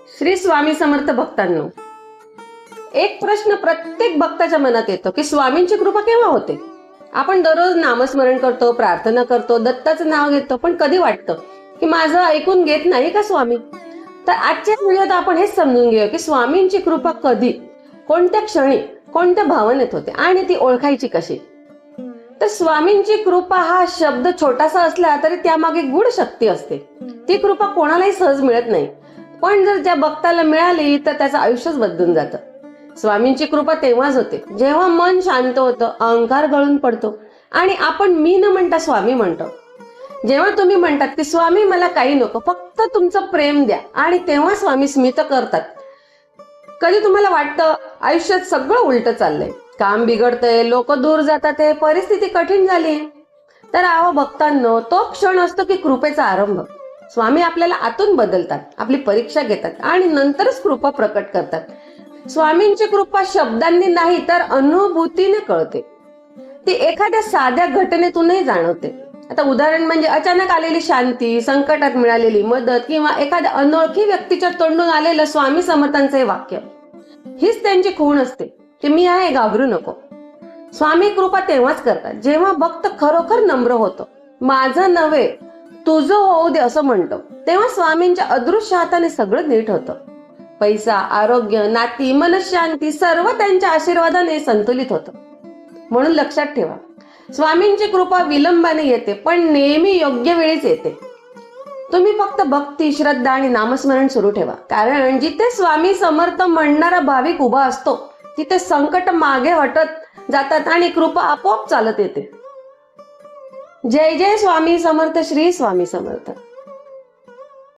श्री स्वामी समर्थ भक्तांनो, एक प्रश्न प्रत्येक भक्ताच्या मनात येतो की स्वामींची कृपा केव्हा होते. आपण दररोज नामस्मरण करतो, प्रार्थना करतो, दत्ताचं नाव घेतो, पण कधी वाटतं की माझं ऐकून घेत नाही का स्वामी. तर आजच्या व्हिडिओत आपण हेच समजून घेऊया की स्वामींची कृपा कधी, कोणत्या क्षणी, कोणत्या भावनेत होते आणि ती ओळखायची कशी. तर स्वामींची कृपा हा शब्द छोटासा असला तरी त्यामागे गूढ शक्ती असते. ती कृपा कोणालाही सहज मिळत नाही, पण जर ज्या भक्ताला मिळाली तर त्याचं आयुष्यच बदलून जातं. स्वामींची कृपा तेव्हाच होते जेव्हा मन शांत होतं, अहंकार गळून पडतो आणि आपण मी न म्हणता स्वामी म्हणतो. जेव्हा तुम्ही म्हणतात की स्वामी मला काही नको, फक्त तुमचं प्रेम द्या, आणि तेव्हा स्वामी स्मित करतात. कधी तुम्हाला वाटतं आयुष्यात सगळं उलट चाललंय, काम बिघडतंय, लोक दूर जातात, परिस्थिती कठीण झाली, तर आहो भक्तांनो, तो क्षण असतो की कृपेचा आरंभ. स्वामी आपल्याला आतून बदलतात, आपली परीक्षा घेतात आणि नंतरच कृपा प्रकट करतात. स्वामींची कृपा शब्दांनी नाही तर अनुभूतीने कळते. ती एखाद्या साध्या घटनेतूनही जाणवते. आता उदाहरण म्हणजे अचानक आलेली शांती, संकटात मिळालेली मदत, किंवा एखाद्या अनोळखी व्यक्तीच्या तोंडून आलेलं स्वामी समर्थांचे वाक्य. हीच त्यांची खूण असते की मी आहे, घाबरू नको. स्वामी कृपा तेव्हाच करतात जेव्हा भक्त खरोखर नम्र होतो. माझं नव्हे तुझं होऊ दे असं म्हणतो. तेव्हा स्वामींच्या अदृश्य हाताने सगळं नीट होतं. पैसा, आरोग्य, नाती, मनशांती सर्व त्यांच्या आशीर्वादाने संतुलित होतं. म्हणून लक्षात ठेवा, स्वामींची कृपा विलंबाने येते पण नेहमी योग्य वेळीच येते. तुम्ही फक्त भक्ती, श्रद्धा आणि नामस्मरण सुरू ठेवा, कारण जिथे स्वामी समर्थ म्हणणारा भाविक उभा असतो तिथे संकट मागे हटत जातात आणि कृपा आपोआप चालत येते. जय जय स्वामी समर्थ, श्री स्वामी समर्थ.